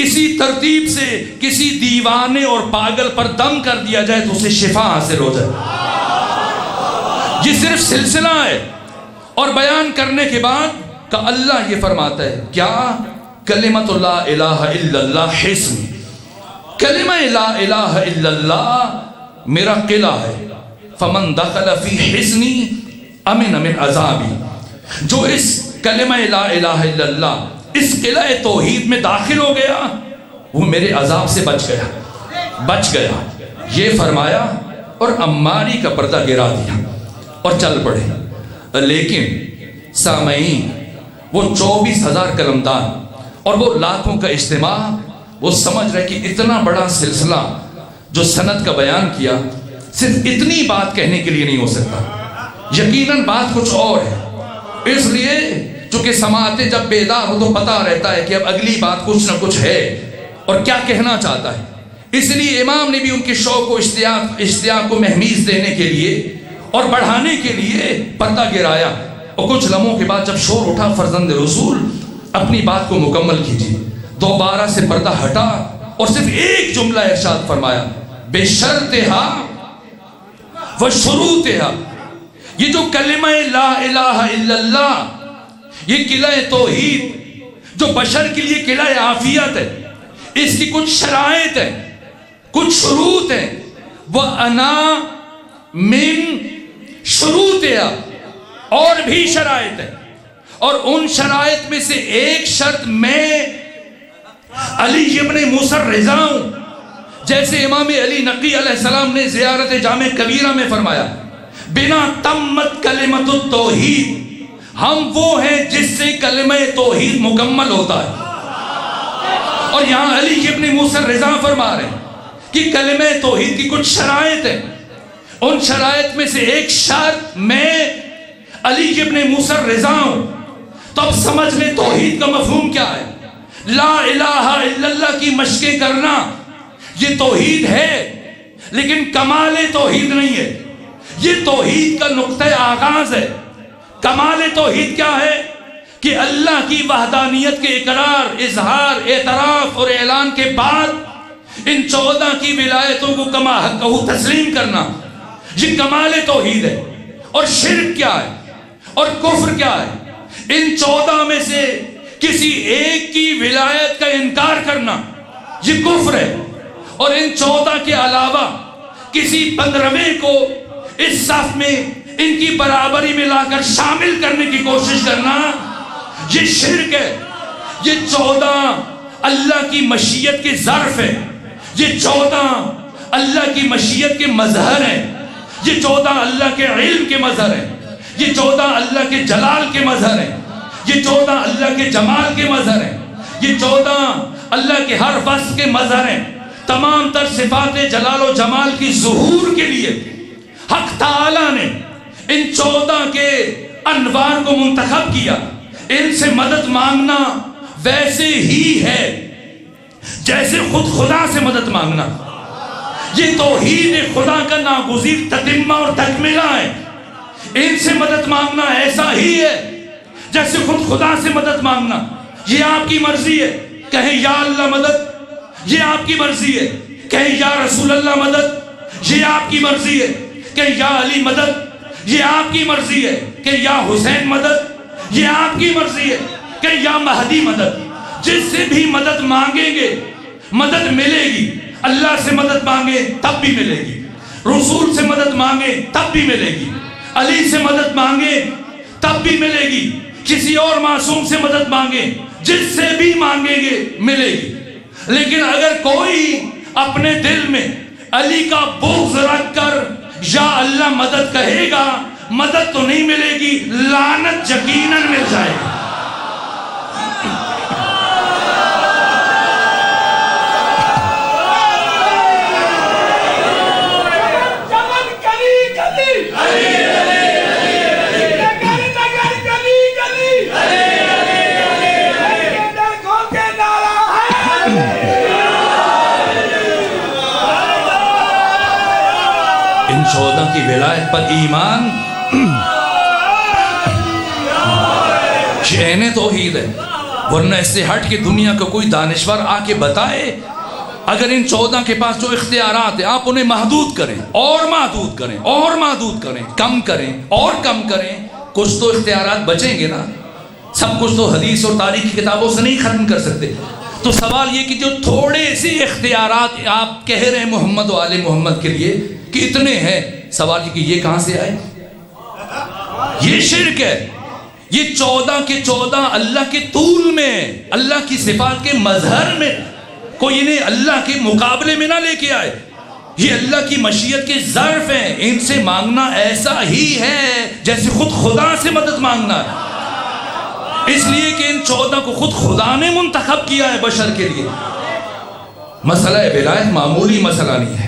اسی ترتیب سے کسی دیوانے اور پاگل پر دم کر دیا جائے تو اسے شفا حاصل ہو جائے. یہ صرف سلسلہ ہے. اور بیان کرنے کے بعد کہ اللہ یہ فرماتا ہے کیا کلمۃ لا الہ الا اللہ حصن، کلمہ لا الہ الا اللہ میرا قلعہ ہے. فمن دخل فی حصنی امن من عذابی، جو اس کلمہ لا الہ الا اللہ اس قلعہ توحید میں داخل ہو گیا وہ میرے عذاب سے بچ گیا. یہ فرمایا اور عماری کا پردہ گرا دیا اور چل پڑے. لیکن سامعین وہ 24,000 قلمدان اور وہ لاکھوں کا اجتماع وہ سمجھ رہے کہ اتنا بڑا سلسلہ جو سند کا بیان کیا صرف اتنی بات کہنے کے لیے نہیں ہو سکتا. یقیناً بات کچھ اور ہے. اس لیے چونکہ سماعتیں جب بیدار ہو تو پتہ رہتا ہے کہ اب اگلی بات کچھ نہ کچھ ہے اور کیا کہنا چاہتا ہے. اس لیے امام نے بھی ان کے شوق و اشتیاق کو مہمیز دینے کے لیے اور بڑھانے کے لیے پردہ گرایا. اور کچھ لمحوں کے بعد جب شور اٹھا فرزند رسول اپنی بات کو مکمل کیجیے. دوبارہ سے پردہ ہٹا اور صرف ایک جملہ ارشاد فرمایا بشرطہا و شروطہا. یہ جو کلمہ لا الہ الا اللہ یہ قلعہ توحید جو بشر کے لیے قلعہ عافیت ہے، اس کی کچھ شرائط ہیں، کچھ شروط ہیں. وَأَنَا مِن شُرُوطِهَا، اور بھی شرائط ہیں. اور ان شرائط میں سے ایک شرط میں علی ابن موسیٰ رضا ہوں. جیسے امام علی نقی علیہ السلام نے زیارت جامع کبیرہ میں فرمایا بنا تمت کلمۃ التوحید، ہم وہ ہیں جس سے کلمہ توحید مکمل ہوتا ہے. اور یہاں علی ابن موسیٰ رضا فرما رہے ہیں کہ کلمہ توحید کی کچھ شرائط ہیں. ان شرائط میں سے ایک شرط میں علی ابن موسیٰ رضا ہوں. تو اب سمجھ لیں توحید کا مفہوم کیا ہے. لا الہ الا اللہ کی مشقیں کرنا یہ توحید ہے، لیکن کمال توحید نہیں ہے. یہ توحید کا نقطہ آغاز ہے. کمال توحید کیا ہے کہ اللہ کی وحدانیت کے اقرار، اظہار، اعتراف اور اعلان کے بعد ان 14 کی ولایتوں کو کما حقہ تسلیم کرنا، یہ کمال توحید ہے. اور شرک کیا ہے اور کفر کیا ہے؟ ان 14 میں سے کسی ایک کی ولایت کا انکار کرنا یہ کفر ہے. اور ان 14 کے علاوہ کسی 15ویں کو اس صف میں ان کی برابری میں لا کر شامل کرنے کی کوشش کرنا یہ شرک ہے. یہ 14 اللہ کی مشیت کے ظرف ہے. یہ 14 اللہ کی مشیت کے مظہر ہیں. یہ 14 اللہ کے علم کے مظہر ہیں. یہ 14 اللہ کے جلال کے مظہر ہیں. یہ 14 اللہ کے جمال کے مظہر ہیں. یہ 14 اللہ کے ہر وصف کے مظہر ہیں. تمام تر صفات جلال و جمال کی ظہور کے لیے حق تعالیٰ نے ان 14 کے انوار کو منتخب کیا. ان سے مدد مانگنا ویسے ہی ہے جیسے خود خدا سے مدد مانگنا. یہ توحید خدا کا ناگزیر تتمہ اور تکملہ ہے. ان سے مدد مانگنا ایسا ہی ہے جیسے خود خدا سے مدد مانگنا. یہ آپ کی مرضی ہے، کہیں یا اللہ مدد، یہ آپ کی مرضی ہے. کہیں یا رسول اللہ مدد، یہ آپ کی مرضی ہے. کہ یا علی مدد، یہ آپ کی مرضی ہے. کہ یا حسین مدد، یہ آپ کی مرضی ہے. کہ یا مہدی مدد. جس سے بھی مدد مانگیں گے مدد ملے گی. اللہ سے مدد مانگے تب بھی ملے گی، رسول سے مدد مانگے تب بھی ملے گی، علی سے مدد مانگے تب بھی ملے گی. کسی اور معصوم سے مدد مانگے، جس سے بھی مانگیں گے ملے گی. لیکن اگر کوئی اپنے دل میں علی کا بغض رکھ کر یا اللہ مدد کہے گا، مدد تو نہیں ملے گی، لعنت یقیناً مل جائے گی. ان 14 کی ولایت پر ایمان شین توحید ہے. ورنہ اس سے ہٹ کے دنیا کا کوئی دانشور آ کے بتائے اگر ان 14 کے پاس جو اختیارات ہیں آپ انہیں محدود کریں اور محدود کریں اور محدود کریں، کم کریں اور کم کریں، کچھ تو اختیارات بچیں گے نا. سب کچھ تو حدیث اور تاریخ کی کتابوں سے نہیں ختم کر سکتے. تو سوال یہ کہ جو تھوڑے سے اختیارات آپ کہہ رہے ہیں محمد و آل محمد کے لیے کہ اتنے ہیں، سوال یہ کہ یہ کہاں سے آئے؟ یہ شرک ہے. یہ 14 کے 14 اللہ کے طول میں، اللہ کی صفات کے مظہر میں، کوئی انہیں اللہ کے مقابلے میں نہ لے کے آئے. یہ اللہ کی مشیت کے ظرف ہیں. ان سے مانگنا ایسا ہی ہے جیسے خود خدا سے مدد مانگنا ہے، اس لیے کہ ان 14 کو خود خدا نے منتخب کیا ہے بشر کے لیے. مسئلہ ولایت معمولی مسئلہ نہیں ہے.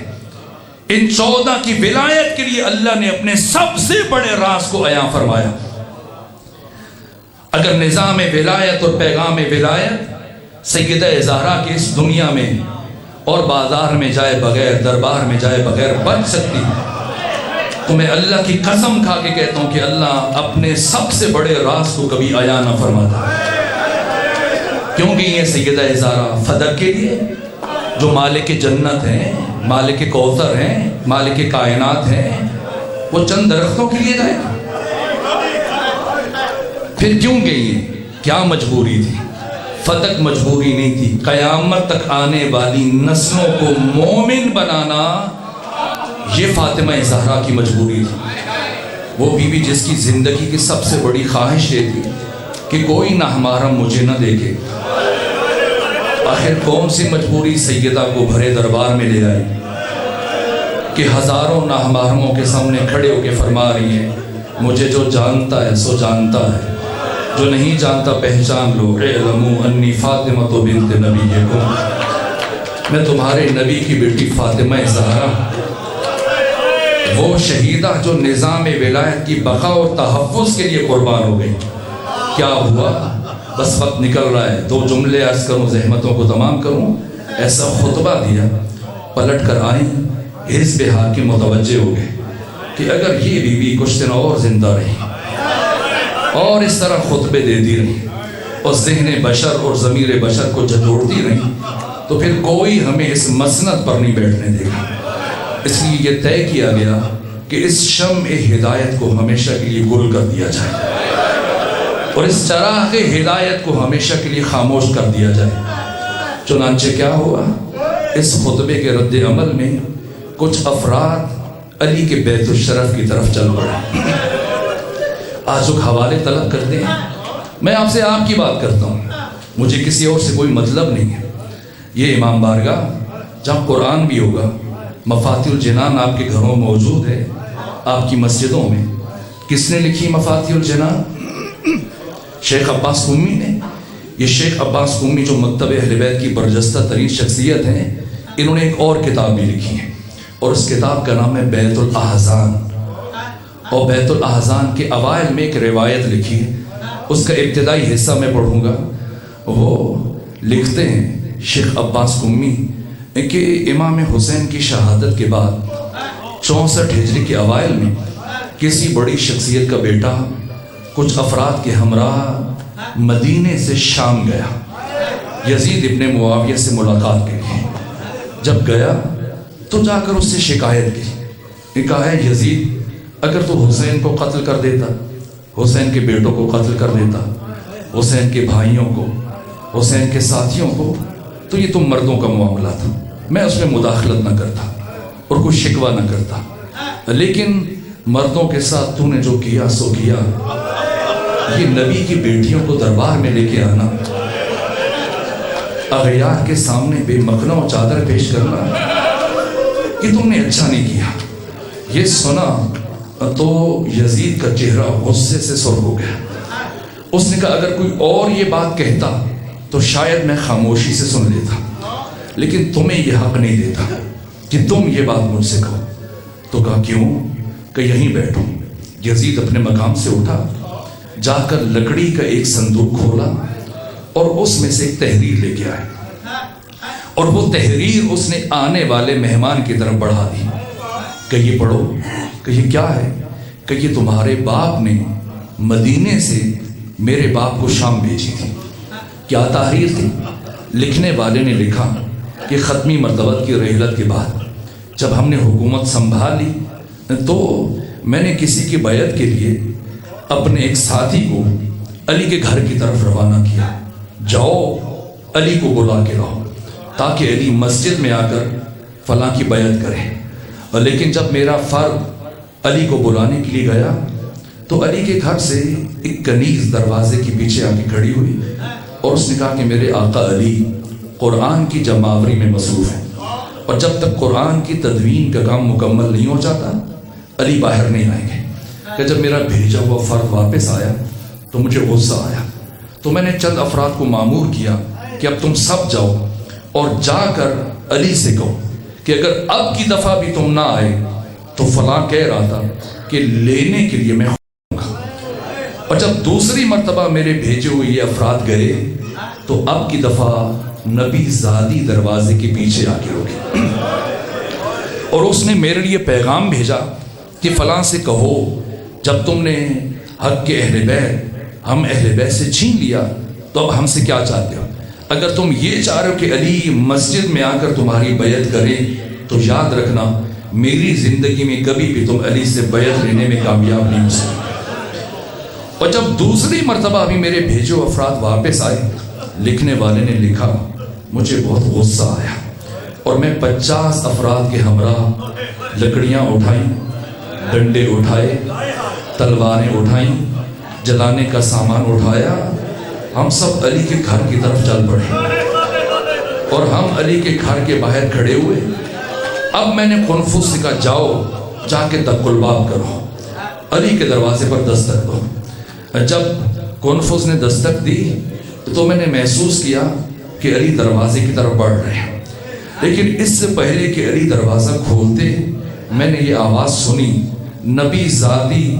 ان 14 کی ولایت کے لیے اللہ نے اپنے سب سے بڑے راز کو عیاں فرمایا. اگر نظام ولایت اور پیغام ولایت سیدہ زہرا کی اس دنیا میں اور بازار میں جائے بغیر، دربار میں جائے بغیر بچ سکتی، تو میں اللہ کی قسم کھا کے کہتا ہوں کہ اللہ اپنے سب سے بڑے راز کو کبھی عیاں نہ فرماتا. کیونکہ یہ سیدہ زہرا فدق کے لیے جو مالک جنت ہیں، مالک کوثر ہیں، مالک کائنات ہیں، وہ چند درختوں کے لیے جائے. پھر کیوں گئی ہیں؟ کیا مجبوری تھی؟ فتق مجبوری نہیں تھی. قیامت تک آنے والی نسلوں کو مومن بنانا یہ فاطمہ زہرا کی مجبوری تھی. وہ بیوی جس کی زندگی کی سب سے بڑی خواہش یہ تھی کہ کوئی نامحرم مجھے نہ دیکھے. آخر کون سی مجبوری سیدہ کو بھرے دربار میں لے آئی کہ ہزاروں نامحرموں کے سامنے کھڑے ہو کے فرما رہی ہیں مجھے جو جانتا ہے سو جانتا ہے، جو نہیں جانتا پہچان لو. اعلموا انی فاطمہ بنت نبیکم، میں تمہارے نبی کی بیٹی فاطمہ زہرا، وہ شہیدہ جو نظام ولایت کی بقا اور تحفظ کے لیے قربان ہو گئی. کیا ہوا؟ بس وقت نکل رہا ہے، 2 جملے عرض کروں، زحمتوں کو تمام کروں. ایسا خطبہ دیا، پلٹ کر آئیں، حزب حاکم متوجہ ہو گئے کہ اگر یہ بیوی کچھ دن اور زندہ رہی اور اس طرح خطبے دیتی رہی اور ذہن بشر اور ضمیر بشر کو جھنجھوڑتی رہی تو پھر کوئی ہمیں اس مسند پر نہیں بیٹھنے دے گا. اس لیے یہ طے کیا گیا کہ اس شمع ہدایت کو ہمیشہ کے لیے گل کر دیا جائے اور اس چراغ ہدایت کو ہمیشہ کے لیے خاموش کر دیا جائے. چنانچہ کیا ہوا؟ اس خطبے کے رد عمل میں کچھ افراد علی کے بیت الشرف کی طرف چل پڑے. آج حوالے طلب کرتے ہیں. میں آپ سے آپ کی بات کرتا ہوں، مجھے کسی اور سے کوئی مطلب نہیں ہے. یہ امام بارگاہ جہاں قرآن بھی ہوگا، مفاتیح الجنان آپ کے گھروں موجود ہے، آپ کی مسجدوں میں. کس نے لکھی مفاتیح الجنان؟ شیخ عباس قمی نے. یہ شیخ عباس قمی جو مکتب اہل بیت کی برجستہ ترین شخصیت ہیں، انہوں نے ایک اور کتاب بھی لکھی ہے اور اس کتاب کا نام ہے بیت الاحزان. اور بیت الاحزان کے اوائل میں ایک روایت لکھی ہے، اس کا ابتدائی حصہ میں پڑھوں گا. وہ لکھتے ہیں شیخ عباس قمی کہ امام حسین کی شہادت کے بعد 64 ہجری کے اوائل میں کسی بڑی شخصیت کا بیٹا کچھ افراد کے ہمراہ مدینے سے شام گیا یزید ابن معاویہ سے ملاقات کے لیے. جب گیا تو جا کر اس سے شکایت کی، کہا ہے یزید اگر تو حسین کو قتل کر دیتا، حسین کے بیٹوں کو قتل کر دیتا، حسین کے بھائیوں کو، حسین کے ساتھیوں کو، تو یہ تم مردوں کا معاملہ تھا، میں اس میں مداخلت نہ کرتا اور کوئی شکوہ نہ کرتا. لیکن مردوں کے ساتھ تو نے جو کیا سو کیا. یہ نبی کی بیٹیوں کو دربار میں لے کے آنا، اغیار کے سامنے بے مخنہ و چادر پیش کرنا، یہ تم نے اچھا نہیں کیا. یہ سنا تو یزید کا چہرہ غصے سے سرخ ہو گیا. اس نے کہا اگر کوئی اور یہ بات کہتا تو شاید میں خاموشی سے سن لیتا، لیکن تمہیں یہ حق نہیں دیتا کہ تم یہ بات مجھ سے کہو. تو کہا کیوں؟ کہ یہیں بیٹھو. یزید اپنے مقام سے اٹھا، جا کر لکڑی کا ایک صندوق کھولا اور اس میں سے ایک تحریر لے کے آئے اور وہ تحریر اس نے آنے والے مہمان کی طرف بڑھا دی کہ یہ پڑھو. کہ یہ کیا ہے؟ کہ یہ تمہارے باپ نے مدینے سے میرے باپ کو شام بھیجی تھی کیا تحریر تھی؟ لکھنے والے نے لکھا کہ ختمی مرتبت کی رحلت کے بعد جب ہم نے حکومت سنبھالی تو میں نے کسی کی بیعت کے لیے اپنے ایک ساتھی کو علی کے گھر کی طرف روانہ کیا، جاؤ علی کو بلا کے لاؤ تاکہ علی مسجد میں آ کر فلاں کی بیعت کرے۔ اور لیکن جب میرا فرد علی کو بلانے کے لیے گیا تو علی کے گھر سے ایک کنیز دروازے کے پیچھے آ کے کھڑی ہوئی اور اس نے کہا کہ میرے آقا علی قرآن کی جمعآوری میں مصروف ہیں، اور جب تک قرآن کی تدوین کا کام مکمل نہیں ہو جاتا علی باہر نہیں آئیں گے۔ کہ جب میرا بھیجا ہوا فرد واپس آیا تو مجھے غصہ آیا، تو میں نے چند افراد کو مامور کیا کہ اب تم سب جاؤ اور جا کر علی سے کہو کہ اگر اب کی دفعہ بھی تم نہ آئے تو فلاں کہہ رہا تھا کہ لینے کے لیے میں ہوں گا۔ اور جب دوسری مرتبہ میرے بھیجے ہوئے یہ افراد گئے تو اب کی دفعہ نبی زادی دروازے کے پیچھے آ کے رکے اور اس نے میرے لیے پیغام بھیجا کہ فلاں سے کہو جب تم نے حق کے اہل بیت ہم اہل بیت سے چھین لیا تو اب ہم سے کیا چاہتے ہو؟ اگر تم یہ چاہ رہے ہو کہ علی مسجد میں آ کر تمہاری بیعت کرے تو یاد رکھنا میری زندگی میں کبھی بھی تم علی سے بیعت لینے میں کامیاب نہیں ہو سکتے۔ اور جب دوسری مرتبہ بھی میرے بھیجو افراد واپس آئے، لکھنے والے نے لکھا مجھے بہت غصہ آیا اور میں 50 افراد کے ہمراہ لکڑیاں اٹھائیں، ڈنڈے اٹھائے، تلواریں اٹھائیں، جلانے کا سامان اٹھایا، ہم سب علی کے گھر کی طرف چل پڑے اور ہم علی کے گھر کے باہر کھڑے ہوئے۔ اب میں نے قنفذ سے کہا جاؤ جا کے دق الباب کرو، علی کے دروازے پر دستک دو۔ جب قنفذ نے دستک دی تو میں نے محسوس کیا کہ علی دروازے کی طرف بڑھ رہے ہیں، لیکن اس سے پہلے کہ علی دروازہ کھولتے میں نے یہ آواز سنی، نبی زادی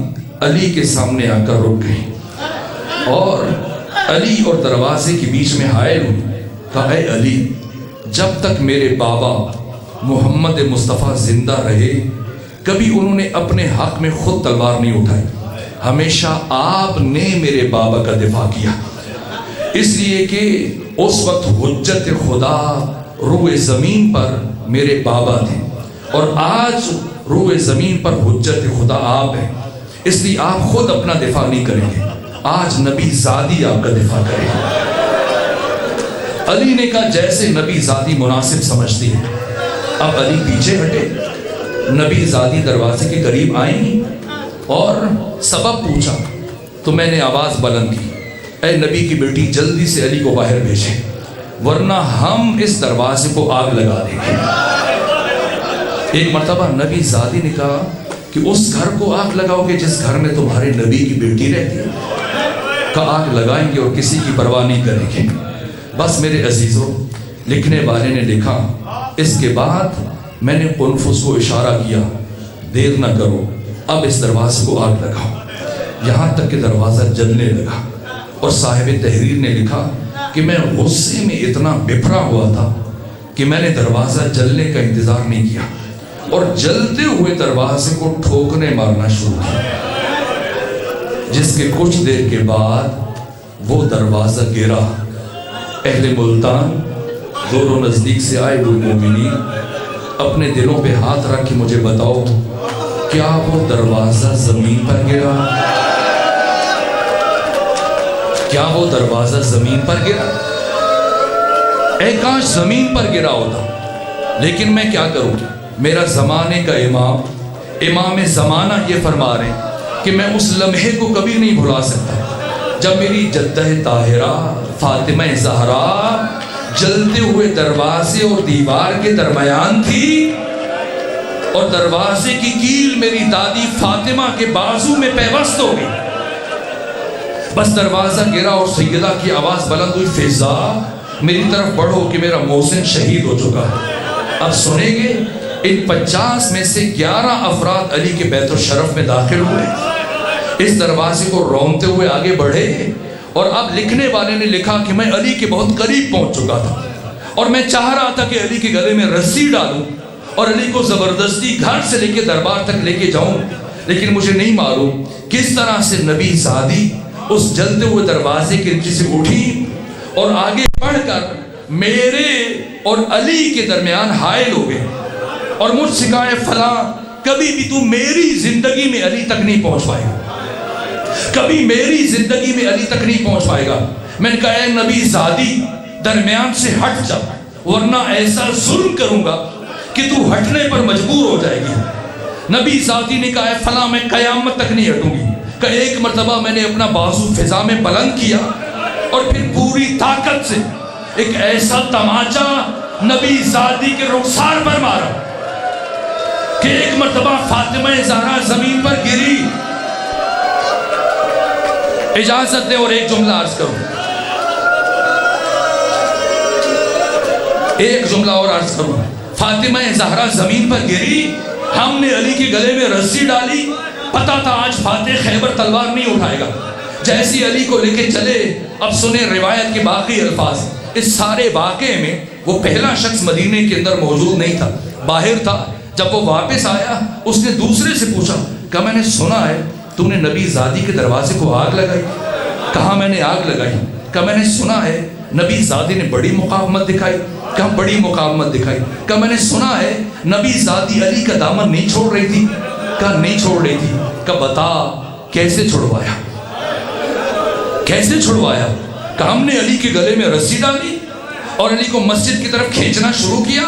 علی کے سامنے آ کر رک گئی اور علی اور دروازے کے بیچ میں حائل ہوئی۔ کہا اے علی، جب تک میرے بابا محمد مصطفیٰ زندہ رہے کبھی انہوں نے اپنے حق میں خود تلوار نہیں اٹھائی، ہمیشہ آپ نے میرے بابا کا دفاع کیا، اس لیے کہ اس وقت حجت خدا روئے زمین پر میرے بابا تھے اور آج روئے زمین پر حجت خدا آپ ہے، اس لیے آپ خود اپنا دفاع نہیں کریں گے، آج نبی زادی آپ کا دفاع کرے گا۔ علی نے کہا جیسے نبی زادی مناسب سمجھتی ہے۔ اب علی پیچھے ہٹے، نبی زادی دروازے کے قریب آئیں اور سبب پوچھا تو میں نے آواز بلند کی، اے نبی کی بیٹی جلدی سے علی کو باہر بھیجیں ورنہ ہم اس دروازے کو آگ لگا دیں گے۔ ایک مرتبہ نبی زادی نے کہا کہ اس گھر کو آگ لگاؤ گے جس گھر میں تمہارے نبی کی بیٹی رہتی ہے؟ کہا آگ لگائیں گے اور کسی کی پرواہ نہیں کریں گے۔ بس میرے عزیزوں، لکھنے والے نے لکھا اس کے بعد میں نے قنفذ کو اشارہ کیا دیر نہ کرو، اب اس دروازے کو آگ لگاؤ، یہاں تک کہ دروازہ جلنے لگا اور صاحب تحریر نے لکھا کہ میں غصے میں اتنا بپھرا ہوا تھا کہ میں نے دروازہ جلنے کا انتظار نہیں کیا اور جلتے ہوئے دروازے کو ٹھوکنے مارنا شروع کیا، جس کے کچھ دیر کے بعد وہ دروازہ گرا۔ اہل ملتان، دور و نزدیک سے آئے ہوئے مومنین، اپنے دلوں پہ ہاتھ رکھ کے مجھے بتاؤ کیا وہ دروازہ زمین پر گرا؟ کیا وہ دروازہ زمین پر گرا؟ اے کاش زمین پر گرا ہوتا، لیکن میں کیا کروں؟ میرا زمانے کا امام زمانہ یہ فرما رہے ہیں کہ میں اس لمحے کو کبھی نہیں بھلا سکتا جب میری جدہ طاہرہ فاطمہ زہرا جلتے ہوئے دروازے اور دیوار کے درمیان تھی اور دروازے کی کیل میری دادی فاطمہ کے بازو میں پیوست ہو گئی۔ بس دروازہ گرا اور سیدہ کی آواز بلند ہوئی، فضا میری طرف بڑھو کہ میرا محسن شہید ہو چکا ہے۔ اب سنیں گے ان 50 میں سے 11 افراد علی کے بیت الشرف میں داخل ہوئے، اس دروازے کو رونتے ہوئے آگے بڑھے اور اب لکھنے والے نے لکھا کہ میں علی کے بہت قریب پہنچ چکا تھا اور میں چاہ رہا تھا کہ علی کے گلے میں رسی ڈالوں اور علی کو زبردستی گھر سے لے کے دربار تک لے کے جاؤں، لیکن مجھے نہیں معلوم کس طرح سے نبی زادی اس جلتے ہوئے دروازے کے نیچے سے اٹھی اور آگے بڑھ کر میرے اور علی کے درمیان حائل ہو گئے اور مجھ سے کہا ہے فلاں کبھی بھی تو میری زندگی میں علی تک نہیں پہنچ پائے گا، کبھی میری زندگی میں علی تک نہیں پہنچ پائے گا۔ میں نے کہا اے نبی زادی درمیان سے ہٹ جا، ورنہ ایسا ظلم کروں گا کہ تو ہٹنے پر مجبور ہو جائے گی۔ نبی زادی نے کہا ہے فلاں میں قیامت تک نہیں ہٹوں گی۔ کہ ایک مرتبہ میں نے اپنا بازو فضا میں بلند کیا اور پھر پوری طاقت سے ایک ایسا تماچا نبی زادی کے رخسار پر مارا کہ ایک مرتبہ فاطمہ زہرا زمین پر گری۔ اجازت دے اور ایک جملہ عرض کروں، ایک جملہ اور عرض کروں۔ فاطمہ زہرا زمین پر گری، ہم نے علی کے گلے میں رسی ڈالی، پتا تھا آج فاتح خیبر تلوار نہیں اٹھائے گا۔ جیسی علی کو لے کے چلے، اب سنیں روایت کے باقی الفاظ۔ اس سارے واقعے میں وہ پہلا شخص مدینے کے اندر موجود نہیں تھا، باہر تھا۔ جب وہ واپس آیا اس نے دوسرے سے پوچھا کہ میں نے سنا ہے تو نے نبی زادی کے دروازے کو آگ لگائی۔ کہا میں نے آگ لگائی۔ کہا میں نے سنا ہے نبی زادی نے بڑی مقاومت دکھائی۔ کہا بڑی مقاومت دکھائی۔ کہا میں نے سنا ہے نبی زادی علی کا دامن نہیں چھوڑ رہی تھی۔ کہا نہیں چھوڑ رہی تھی۔ کہا بتا کیسے چھڑوایا، کیسے چھڑوایا؟ کہا ہم نے علی کے گلے میں رسی ڈالی اور علی کو مسجد کی طرف کھینچنا شروع کیا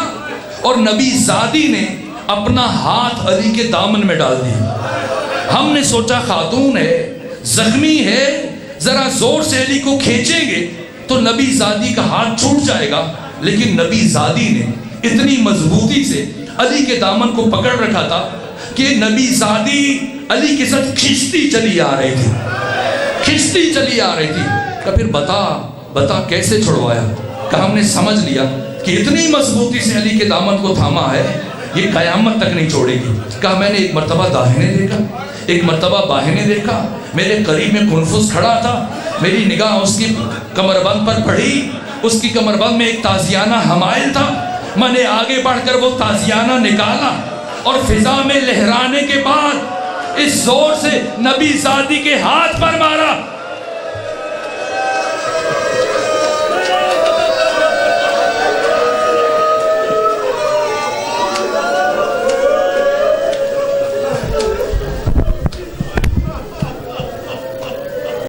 اور نبی زادی نے اپنا ہاتھ علی کے دامن میں ڈال دیا۔ ہم نے سوچا خاتون ہے، زخمی ہے، ذرا زور سے علی کو کھینچیں گے تو نبی زادی کا ہاتھ چھوٹ جائے گا، لیکن نبی زادی نے اتنی مضبوطی سے علی کے دامن کو پکڑ رکھا تھا کہ نبی زادی علی کے ساتھ کھینچتی چلی آ رہی تھی، کھینچتی چلی آ رہی تھی۔ کہ پھر بتا کیسے چھڑوایا؟ کہ ہم نے سمجھ لیا کہ اتنی مضبوطی سے علی کے دامن کو تھاما ہے یہ قیامت تک نہیں چھوڑے گی۔ کہا میں نے ایک مرتبہ داہنے دیکھا، ایک مرتبہ باہنے دیکھا، میرے قریب میں کنفس کھڑا تھا، میری نگاہ اس کی کمر بند پر پڑی، اس کی کمر بند میں ایک تازیانہ حمائل تھا، میں نے آگے بڑھ کر وہ تازیانہ نکالا اور فضا میں لہرانے کے بعد اس زور سے نبی زادی کے ہاتھ پر